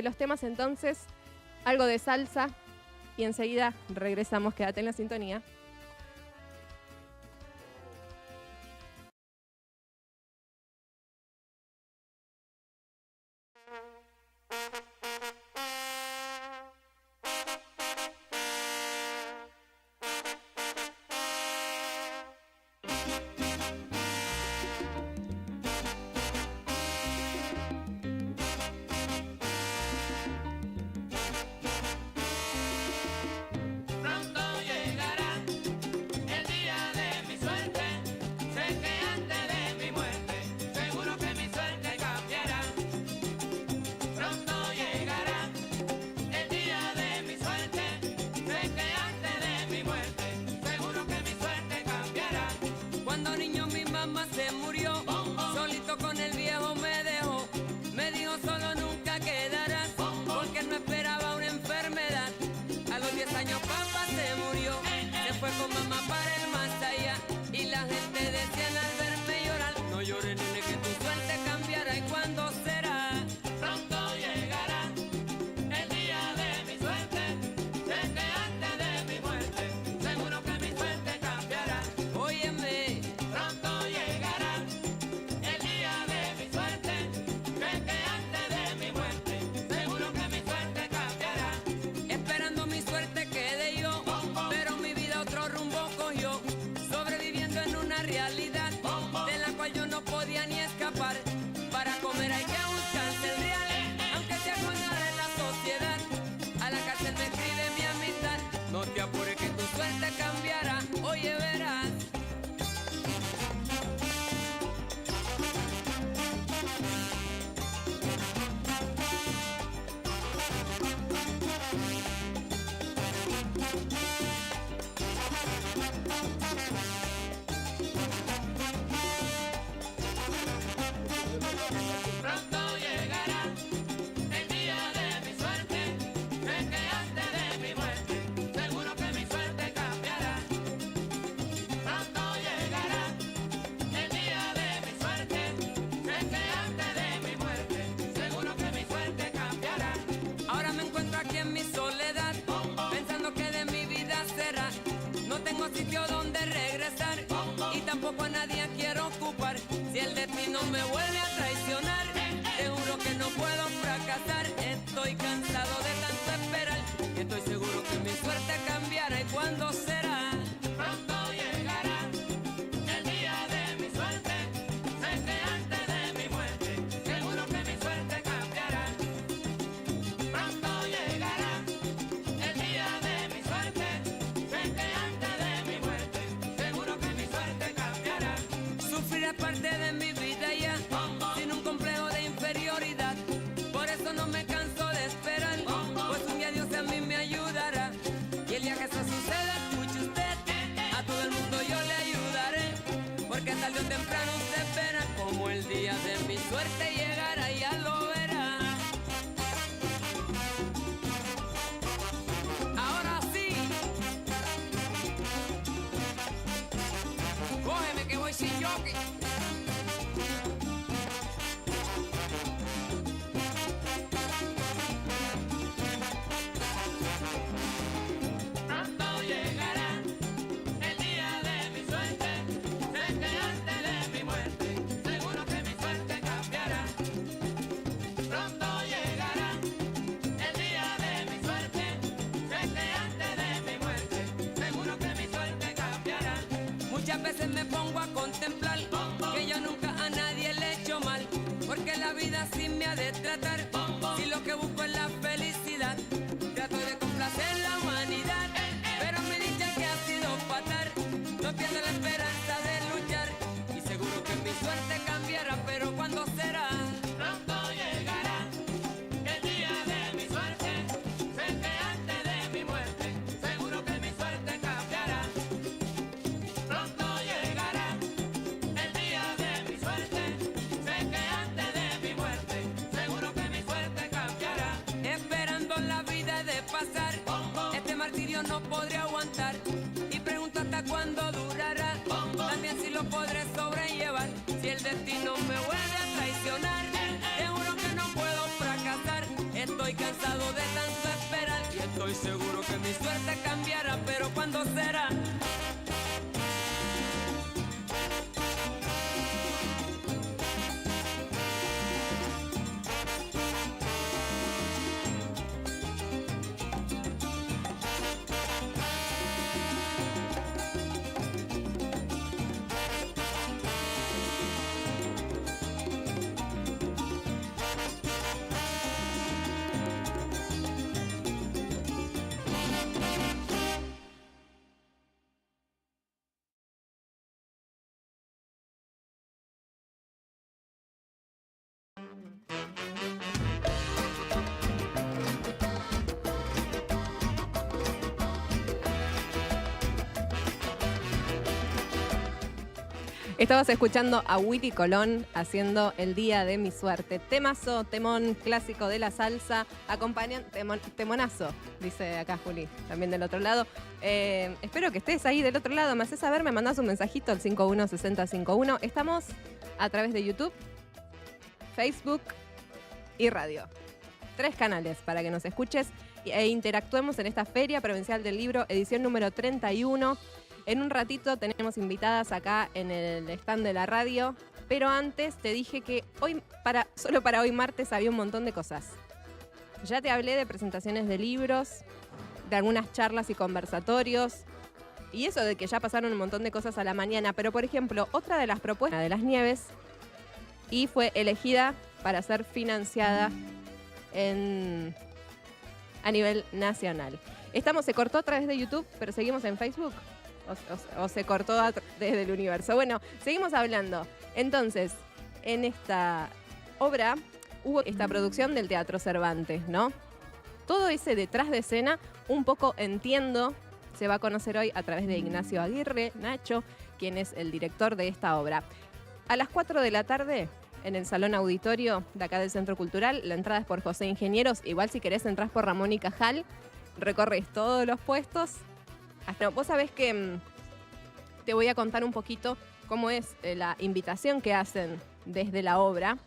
de los temas entonces, algo de salsa y enseguida regresamos, quédate en la sintonía. destino me vuelve a traicionar. Seguro que no puedo fracasar. Estoy estoy seguro que mi suerte cambiará, pero ¿cuándo será? Estabas escuchando a Willy Colón haciendo El Día de Mi Suerte. Temazo, temón clásico de la salsa, temonazo, dice acá Juli, también del otro lado. Espero que estés ahí del otro lado. Me haces saber, me mandás un mensajito al 516051. Estamos a través de YouTube, Facebook y radio. 3 canales para que nos escuches e interactuemos en esta Feria Provincial del Libro, edición número 31. En un ratito tenemos invitadas acá en el stand de la radio, pero antes te dije que solo para hoy martes había un montón de cosas. Ya te hablé de presentaciones de libros, de algunas charlas y conversatorios, y eso de que ya pasaron un montón de cosas a la mañana, pero por ejemplo, otra de las propuestas de Las Nieves, y fue elegida para ser financiada a nivel nacional. Se cortó a través de YouTube, pero seguimos en Facebook. O se cortó desde el universo. Bueno, seguimos hablando. Entonces, en esta obra hubo esta producción del Teatro Cervantes, ¿no? Todo ese detrás de escena, un poco entiendo, se va a conocer hoy a través de Ignacio Aguirre, Nacho, quien es el director de esta obra. A las 4 de la tarde, en el Salón Auditorio de acá del Centro Cultural, la entrada es por José Ingenieros. Igual si querés entras por Ramón y Cajal, recorres todos los puestos. Vos sabés que te voy a contar un poquito cómo es la invitación que hacen desde la obra.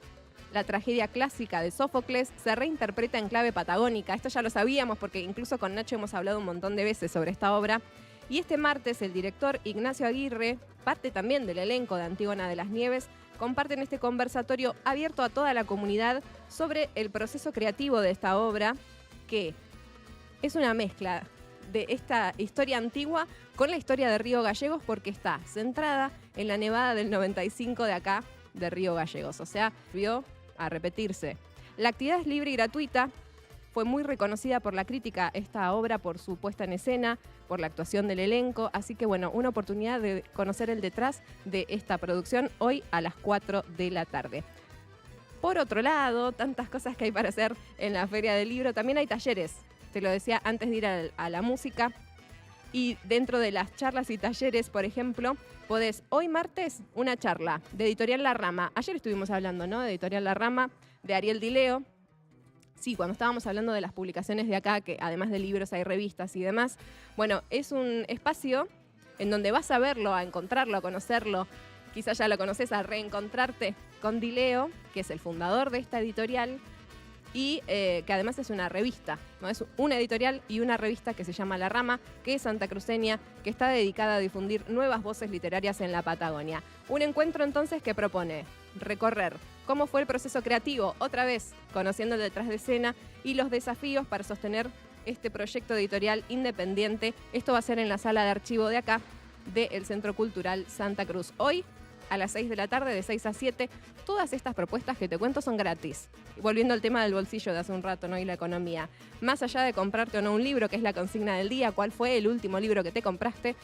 La tragedia clásica de Sófocles se reinterpreta en clave patagónica. Esto ya lo sabíamos porque incluso con Nacho hemos hablado un montón de veces sobre esta obra. Y este martes el director Ignacio Aguirre, parte también del elenco de Antígona de las Nieves, comparten este conversatorio abierto a toda la comunidad sobre el proceso creativo de esta obra, que es una mezcla de esta historia antigua con la historia de Río Gallegos, porque está centrada en la nevada del 95 de acá, de Río Gallegos. O sea, vio a repetirse. La actividad es libre y gratuita. Fue muy reconocida por la crítica esta obra por su puesta en escena, por la actuación del elenco. Así que bueno, una oportunidad de conocer el detrás de esta producción hoy a las 4 de la tarde. Por otro lado, tantas cosas que hay para hacer en la Feria del Libro. También hay talleres. Te lo decía antes de ir a la música. Y dentro de las charlas y talleres, por ejemplo, podés hoy martes una charla de Editorial La Rama. Ayer estuvimos hablando, ¿no? De Editorial La Rama, de Ariel Dileo. Sí, cuando estábamos hablando de las publicaciones de acá, que además de libros hay revistas y demás. Bueno, es un espacio en donde vas a verlo, a encontrarlo, a conocerlo. Quizás ya lo conoces, a reencontrarte con Dileo, que es el fundador de esta editorial. Y que además es una revista, ¿no? Es una editorial y una revista que se llama La Rama, que es santacruceña, que está dedicada a difundir nuevas voces literarias en la Patagonia. Un encuentro entonces que propone recorrer cómo fue el proceso creativo, otra vez conociendo el detrás de escena y los desafíos para sostener este proyecto editorial independiente. Esto va a ser en la sala de archivo de acá, del Centro Cultural Santa Cruz. Hoy, a las 6 de la tarde, de 6 a 7. Todas estas propuestas que te cuento son gratis. Volviendo al tema del bolsillo de hace un rato, ¿no? Y la economía. Más allá de comprarte o no un libro, que es la consigna del día, ¿cuál fue el último libro que te compraste?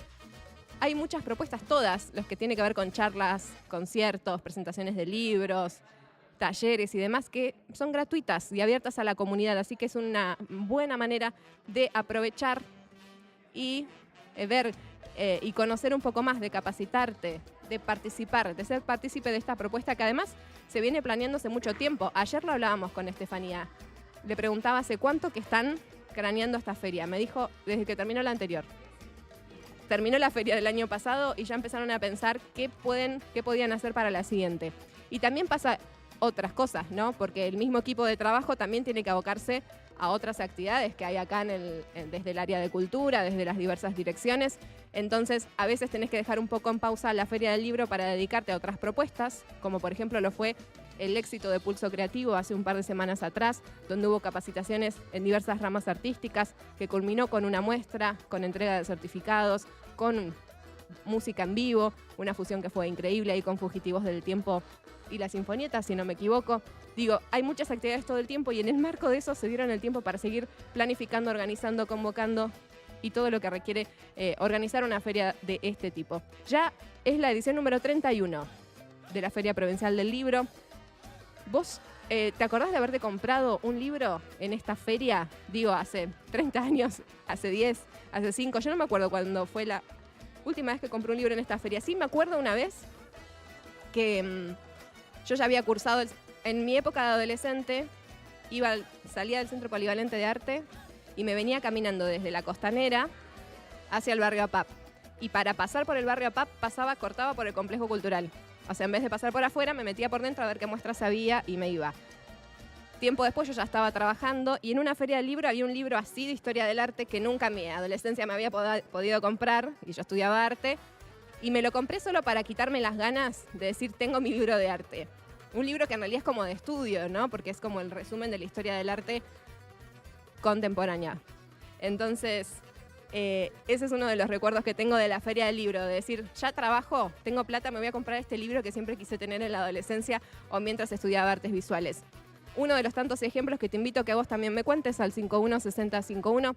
Hay muchas propuestas, todas, los que tienen que ver con charlas, conciertos, presentaciones de libros, talleres y demás, que son gratuitas y abiertas a la comunidad. Así que es una buena manera de aprovechar y ver y conocer un poco más, de capacitarte, de participar, de ser partícipe de esta propuesta que además se viene planeando hace mucho tiempo. Ayer lo hablábamos con Estefanía. Le preguntaba hace cuánto que están craneando esta feria. Me dijo desde que terminó la anterior. Terminó la feria del año pasado y ya empezaron a pensar qué podían hacer para la siguiente. Y también pasa otras cosas, ¿no? Porque el mismo equipo de trabajo también tiene que abocarse a otras actividades que hay acá desde el área de cultura, desde las diversas direcciones. Entonces, a veces tenés que dejar un poco en pausa la Feria del Libro para dedicarte a otras propuestas, como por ejemplo lo fue el éxito de Pulso Creativo hace un par de semanas atrás, donde hubo capacitaciones en diversas ramas artísticas, que culminó con una muestra, con entrega de certificados, con música en vivo, una fusión que fue increíble ahí con Fugitivos del Tiempo y la Sinfonieta, si no me equivoco. Digo, hay muchas actividades todo el tiempo y en el marco de eso se dieron el tiempo para seguir planificando, organizando, convocando y todo lo que requiere organizar una feria de este tipo. Ya es la edición número 31 de la Feria Provincial del Libro. ¿Vos te acordás de haberte comprado un libro en esta feria? Digo, hace 30 años, hace 10, hace 5. Yo no me acuerdo cuándo fue la última vez que compré un libro en esta feria. Sí me acuerdo una vez que yo ya había cursado, en mi época de adolescente, salía del Centro Polivalente de Arte y me venía caminando desde la Costanera hacia el barrio APAP. Y para pasar por el barrio APAP cortaba por el complejo cultural. O sea, en vez de pasar por afuera, me metía por dentro a ver qué muestras había y me iba. Tiempo después yo ya estaba trabajando y en una feria del libro había un libro así de historia del arte que nunca en mi adolescencia me había podido comprar, y yo estudiaba arte, y me lo compré solo para quitarme las ganas de decir, tengo mi libro de arte. Un libro que en realidad es como de estudio, ¿no? Porque es como el resumen de la historia del arte contemporánea. Entonces, ese es uno de los recuerdos que tengo de la Feria del Libro, de decir, ya trabajo, tengo plata, me voy a comprar este libro que siempre quise tener en la adolescencia o mientras estudiaba artes visuales. Uno de los tantos ejemplos que te invito a que vos también me cuentes al 516051.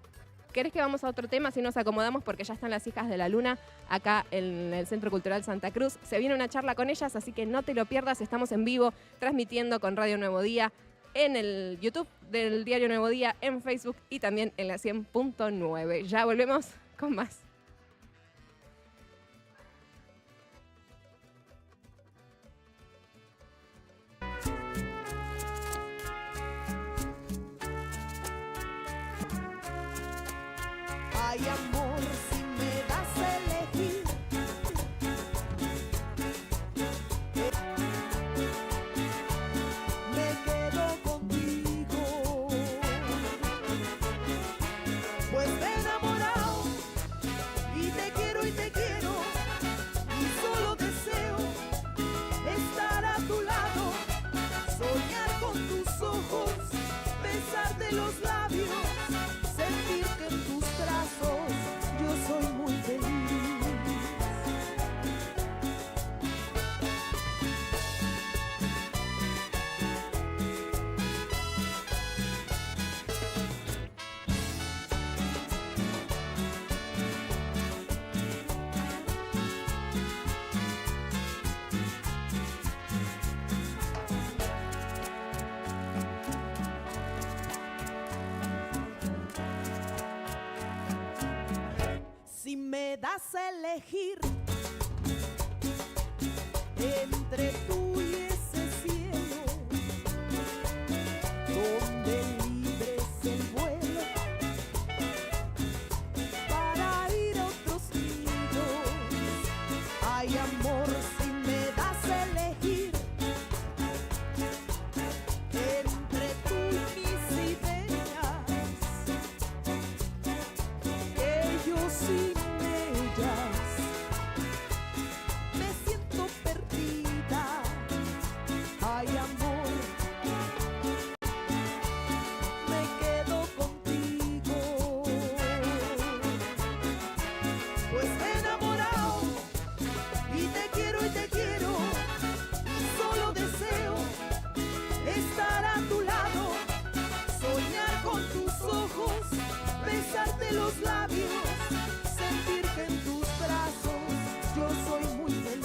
¿Querés que vamos a otro tema? Si nos acomodamos, porque ya están las Hijas de la Luna acá en el Centro Cultural Santa Cruz. Se viene una charla con ellas, así que no te lo pierdas. Estamos en vivo, transmitiendo con Radio Nuevo Día, en el YouTube del Diario Nuevo Día, en Facebook y también en la 100.9. Ya volvemos con más. Ay, amor, si me das a elegir, me quedo contigo, pues me he enamorado y te quiero, y solo deseo estar a tu lado, soñar con tus ojos, besarte los labios, sentir que en tus brazos yo soy muy feliz. Si me das a elegir entre tú y ese cielo, donde libre es el vuelo para ir a otros nidos. Ay, amor, si me das a elegir entre tú y mis ideas, que yo sí me siento perdida. Ay, amor, me quedo contigo, pues me he enamorado y te quiero, solo deseo estar a tu lado, soñar con tus ojos, besarte los labios, sentir que en tus brazos yo soy muy feliz.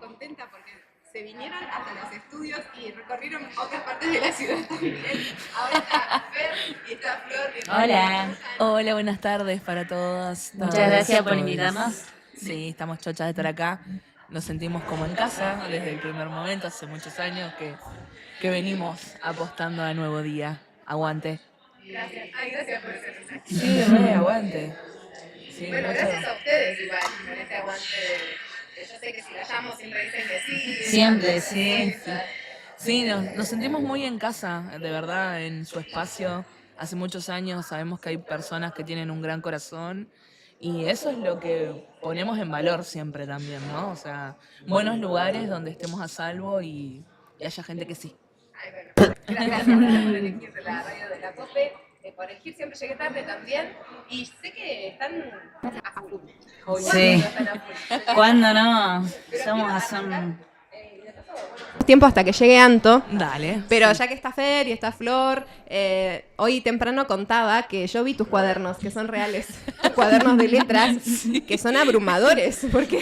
contenta porque se vinieron hasta los estudios y recorrieron otras partes de la ciudad también. Ahora está Fer y está Flor. Hola. Hola, buenas tardes para todos. Muchas gracias por invitarnos. Sí, estamos chochas de estar acá. Nos sentimos como en casa desde el primer momento, hace muchos años que venimos apostando a nuevo día. Aguante. Gracias. Ay, gracias por ese mensaje. Sí, aguante. Sí, Bueno, mucho. gracias a ustedes igual por este aguante. Yo sé que si la llamo siempre dicen que sí. Siempre, sí. Sí, nos sentimos muy en casa, de verdad, en su espacio. Hace muchos años sabemos que hay personas que tienen un gran corazón y eso es lo que ponemos en valor siempre también, ¿no? O sea, buenos lugares donde estemos a salvo y haya gente que sí. Ay, bueno. Gracias por elegir la radio de la COPE. Por elegir siempre llegué tarde también. Y sé que están a full. Sí. Están a full. ¿Cuándo no? Somos Tiempo hasta que llegue Anto. Dale. Pero ya que está Fer y está Flor, hoy temprano contaba que yo vi tus cuadernos, que son reales, cuadernos de letras, que son abrumadores, porque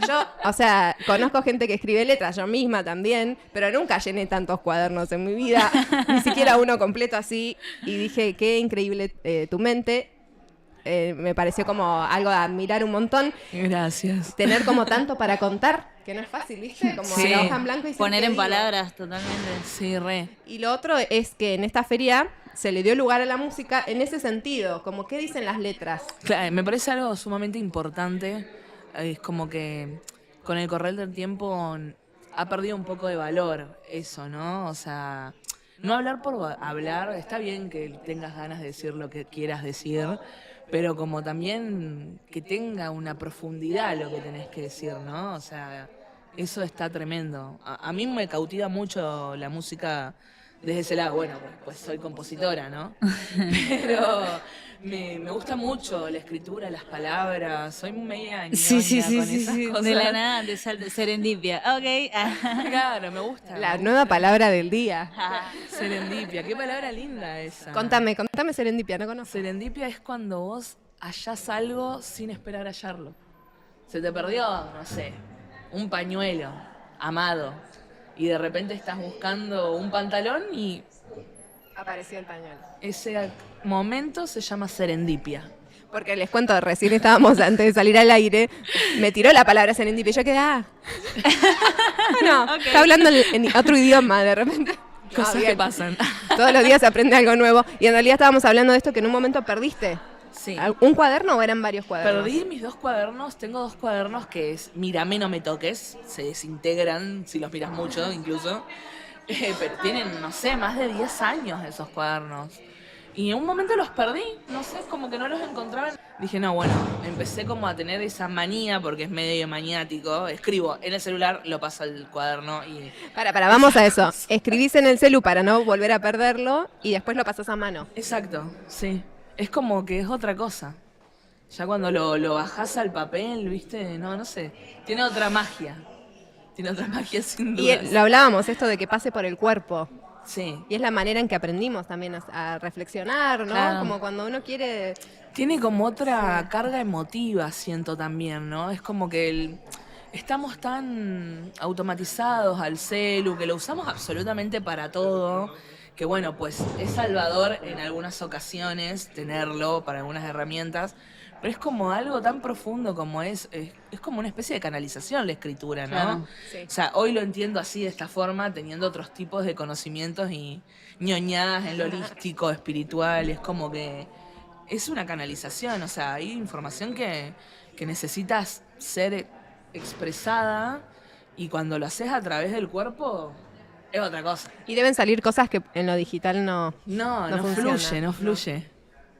yo, o sea, conozco gente que escribe letras, yo misma también, pero nunca llené tantos cuadernos en mi vida, ni siquiera uno completo así, y dije, qué increíble tu mente. Me pareció como algo de admirar un montón. Gracias. Tener como tanto para contar, que no es fácil, ¿viste? Como Sí. la hoja en blanco y Poner ¿qué en digo? palabras totalmente. Sí, re. Y lo otro es que en esta feria se le dio lugar a la música en ese sentido, como qué dicen las letras. Claro, me parece algo sumamente importante. Es como que con el correr del tiempo ha perdido un poco de valor eso, ¿no? O sea, no hablar por hablar, está bien que tengas ganas de decir lo que quieras decir, pero como también que tenga una profundidad lo que tenés que decir, ¿no? O sea, eso está tremendo. A mí me cautiva mucho la música desde ese lado. Bueno, pues soy compositora, ¿no? Pero me gusta mucho la escritura, las palabras. Soy media ñoña Sí, con esas cosas. De la nada te salta serendipia. Ok. Claro, me gusta. La nueva palabra del día. Serendipia, qué palabra linda esa. Contame serendipia, ¿no conozco? Serendipia es cuando vos hallás algo sin esperar hallarlo. Se te perdió, no sé, un pañuelo amado y de repente estás buscando un pantalón y Apareció el pañuelo. ese momento se llama serendipia. Porque les cuento, recién estábamos antes de salir al aire, me tiró la palabra serendipia y yo quedé, Bueno, Ok. está hablando en otro idioma de repente. Cosas Bien. que pasan. Todos los días se aprende algo nuevo. Y en realidad estábamos hablando de esto que en un momento perdiste. Sí. ¿Un cuaderno o eran varios cuadernos? Perdí mis 2 cuadernos, tengo 2 cuadernos que es Mírame, no me toques, se desintegran si los miras mucho incluso, pero tienen, no sé, más de 10 años esos cuadernos. Y en un momento los perdí, no sé, como que no los encontraba. Dije, no, bueno, empecé como a tener esa manía, porque es medio maniático, escribo en el celular, lo paso al cuaderno y... Para, vamos a eso. Escribís en el celu para no volver a perderlo y después lo pasás a mano. Exacto, sí. Es como que es otra cosa. Ya cuando lo bajás al papel, ¿viste? No sé. Tiene otra magia. Tiene otra magia sin Y duda. lo hablábamos, esto de que pase por el cuerpo. Sí. Y es la manera en que aprendimos también a reflexionar, ¿no? Claro. Como cuando uno quiere... Tiene como otra carga emotiva, siento también, ¿no? Es como que estamos tan automatizados al celu, que lo usamos absolutamente para todo, que bueno, pues es salvador en algunas ocasiones tenerlo para algunas herramientas, pero es como algo tan profundo como es como una especie de canalización la escritura, ¿no? Claro. Sí. O sea, hoy lo entiendo así, de esta forma, teniendo otros tipos de conocimientos y ñoñadas en lo holístico, espiritual, es como que es una canalización, o sea, hay información que necesitas ser expresada y cuando lo haces a través del cuerpo es otra cosa. Y deben salir cosas que en lo digital no funciona. No fluye.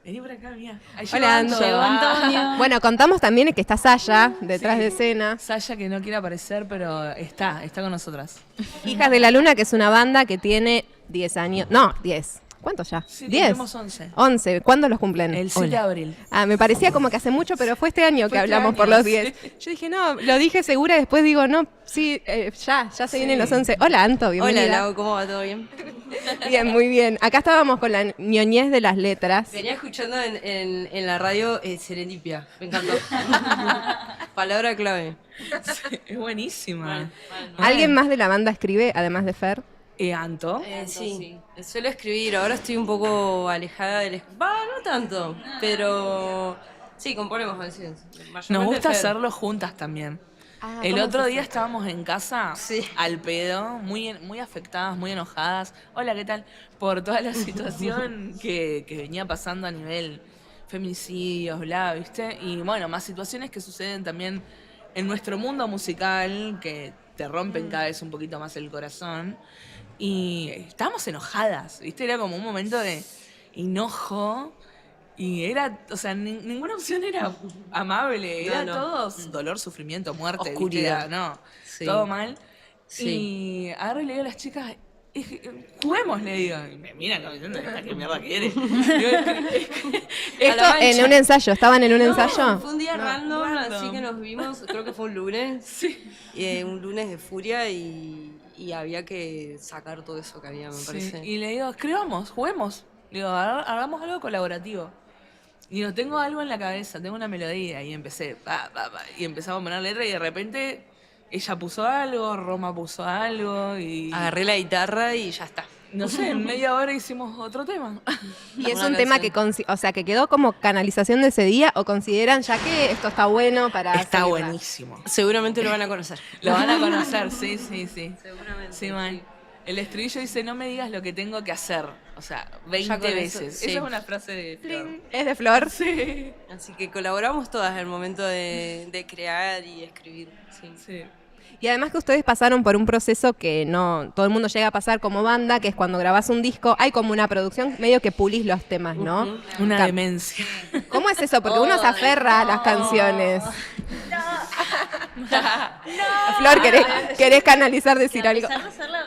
Vení por acá, mía. Ahí Hola, llegó Anto. Llegó Antonio. Bueno, contamos también que está Saya detrás Sí. de escena. Saya, que no quiere aparecer, pero está con nosotras. Hijas de la Luna, que es una banda que tiene 10 años. No, 10. ¿Cuántos ya? Sí, 10. cumplimos 11. 11. ¿Cuándo los cumplen? El 7 de Hola. abril. Ah, me parecía como que hace mucho, pero fue este año Fue que este hablamos por año, los 10. Yo dije, no, lo dije segura y después digo, no, sí, ya se vienen los 11. Hola, Anto, bienvenida. Hola, Lau, ¿cómo va? ¿Todo bien? Bien, muy bien. Acá estábamos con la ñoñez de las letras. Venía escuchando en la radio Serendipia, me encantó. Palabra clave. Es buenísima. ¿Alguien más de la banda escribe, además de Fer? Anto. Sí, suelo escribir, ahora estoy un poco alejada del... no tanto, pero sí, componemos canciones. Nos gusta hacerlo juntas también. El ¿cómo otro se día hace? estábamos en casa, Sí. al pedo, muy afectadas, muy enojadas. Hola, ¿qué tal? Por toda la situación que venía pasando a nivel feminicidios, bla, ¿viste? Y bueno, más situaciones que suceden también en nuestro mundo musical, que te rompen cada vez un poquito más el corazón. Y estábamos enojadas, ¿viste? Era como un momento de enojo. Y era, o sea, ninguna opción era amable, era No. todo dolor, sufrimiento, muerte, ¿viste? Oscuridad. Era, no, Sí. todo mal. Sí. Y agarro y le digo a las chicas, juguemos, le digo. Y me miran como diciendo, ¿esta qué mierda quiere? Digo, Esto en un ensayo, ¿estaban en un No, ensayo? fue un día random, random. así que nos vimos, creo que fue un lunes. Sí. Un lunes de furia y había que sacar todo eso que había, me Sí, parece. y le digo, escribamos, juguemos. Le digo, hagamos algo colaborativo. Y no tengo algo en la cabeza, tengo una melodía. Y empecé, y empezamos a poner letra y de repente ella puso algo, Roma puso algo y... Agarré la guitarra y ya está. No sé, en media hora hicimos otro tema. Y es Una un tema canción. que, o sea, que quedó como canalización de ese día o consideran ya que esto está bueno para Está seguirla? buenísimo. Seguramente lo van a conocer. Lo van a conocer, sí. Seguramente. Sí, man. El estribillo dice, no me digas lo que tengo que hacer. O sea, 20 con eso, veces. sí. Esa es una frase de Flor. ¿Es de Flor? Sí. Así que colaboramos todas en el momento de crear y escribir. Sí. Sí. Y además que ustedes pasaron por un proceso que no todo el mundo llega a pasar como banda, que es cuando grabás un disco, hay como una producción medio que pulís los temas, ¿no? Ujú. Una Ca- demencia. ¿Cómo es eso? Porque uno se aferra a las canciones. Flor, ¿querés canalizar, decir Que a algo? pesar de hacerlo,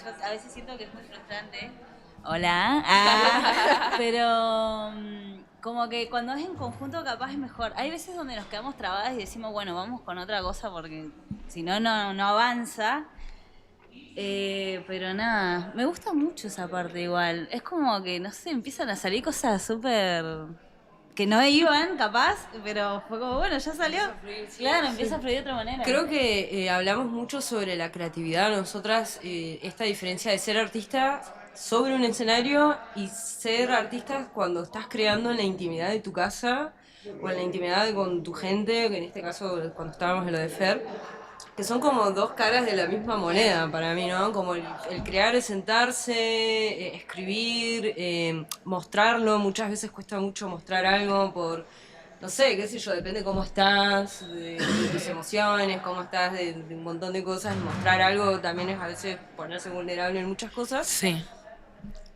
yo a veces siento que es muy frustrante. Hola. Pero como que cuando es en conjunto capaz es mejor. Hay veces donde nos quedamos trabadas y decimos, bueno, vamos con otra cosa porque si no, no avanza. Pero nada, me gusta mucho esa parte igual. Es como que, no sé, empiezan a salir cosas súper... que no iban, capaz, pero fue como, bueno, ya salió. Claro, empieza a fluir de otra manera. Creo que hablamos mucho sobre la creatividad. Nosotras, esta diferencia de ser artista sobre un escenario y ser artista cuando estás creando en la intimidad de tu casa o en la intimidad con tu gente, que en este caso cuando estábamos en lo de Fer, que son como dos caras de la misma moneda para mí, ¿no? Como el crear es sentarse, escribir, mostrarlo. Muchas veces cuesta mucho mostrar algo por, no sé, qué sé yo, depende cómo estás, de tus emociones, cómo estás, de un montón de cosas. Mostrar algo también es a veces ponerse vulnerable en muchas cosas. Sí.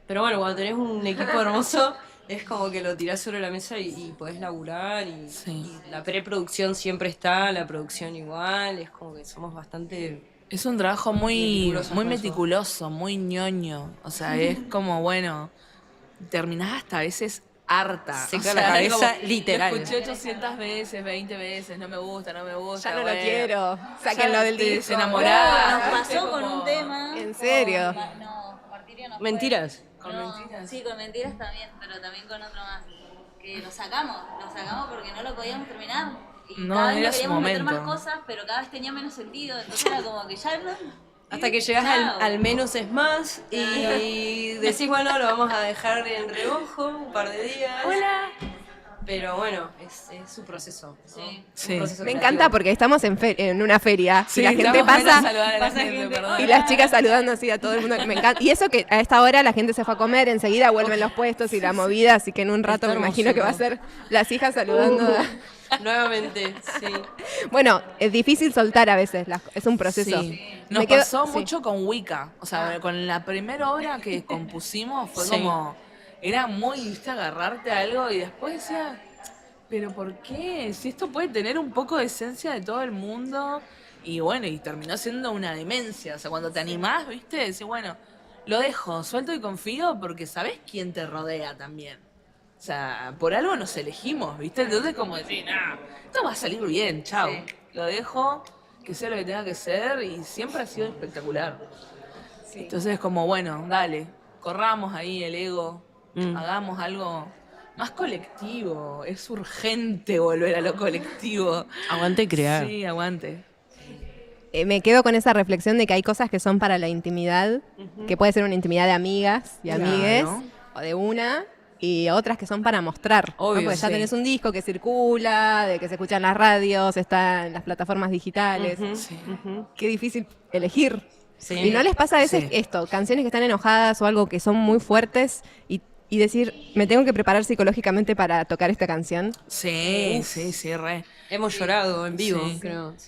Pero bueno, cuando tenés un equipo hermoso, es como que lo tirás sobre la mesa y podés laburar. Sí. Y la preproducción siempre está, la producción igual. Es como que somos bastante... Es un trabajo muy Meticulosos con eso. meticuloso, muy ñoño. O sea, es como, bueno, terminás hasta a veces harta. Seca O la sea, cabeza, es como, literal. Lo escuché 800 veces, 20 veces, no me gusta. Ya no lo bueno. quiero. Sáquenlo del disco. Desenamorada. Nos pasó Es con como- un tema. ¿En serio? No, Martirio no fue. Mentiras. ¿Con No, mentiras? Sí, con mentiras también, pero también con otro más. Que lo sacamos porque no lo podíamos terminar. Y No, cada vez era le su queríamos meter más momento. cosas, pero cada vez tenía menos sentido. Entonces era como que ya no. Hasta que llegas Chao. al menos es más y decís, bueno, lo vamos a dejar en reojo un par de días. Hola. Pero bueno, es su proceso. ¿no? Sí. Un Sí. proceso Me creativo. encanta porque estamos en una feria Sí, y la gente estamos buenas a pasa saludar a la pasa gente, gente. perdón. y las chicas saludando así a todo el mundo. Me encanta. Y eso que a esta hora la gente se fue a comer, enseguida vuelven los puestos y la movida, así que en un rato Está me imagino que va a hermoso, ser las hijas saludando. Nuevamente, sí. Bueno, es difícil soltar a veces, es un proceso. Sí. Nos Me quedo- pasó sí. mucho con Wicca. O sea, con la primera obra que compusimos fue Sí. como... Era muy, viste, agarrarte a algo y después decía... ¿Pero por qué? Si esto puede tener un poco de esencia de todo el mundo. Y bueno, y terminó siendo una demencia. O sea, cuando te animás, viste, decís, bueno, lo dejo, suelto y confío porque sabes quién te rodea también. O sea, por algo nos elegimos, ¿viste? Entonces como decir, nah, esto va a salir bien, chao. Sí. Lo dejo, que sea lo que tenga que ser y siempre ha sido espectacular. Entonces como, bueno, dale, corramos ahí el ego, hagamos algo más colectivo. Es urgente volver a lo colectivo. Aguante crear. Sí, aguante. Me quedo con esa reflexión de que hay cosas que son para la intimidad, que puede ser una intimidad de amigas y Claro. amigues, o de una, y otras que son para mostrar. ¿no? Obvio, Porque ya sí. tenés un disco que circula, de que se escucha en las radios, está en las plataformas digitales. Sí. Qué difícil elegir. Sí. ¿Y no les pasa a veces Sí. esto? Canciones que están enojadas o algo que son muy fuertes y decir, me tengo que preparar psicológicamente para tocar esta canción. Sí, sí, sí, re. Hemos llorado en vivo, Sí. creo. Sí.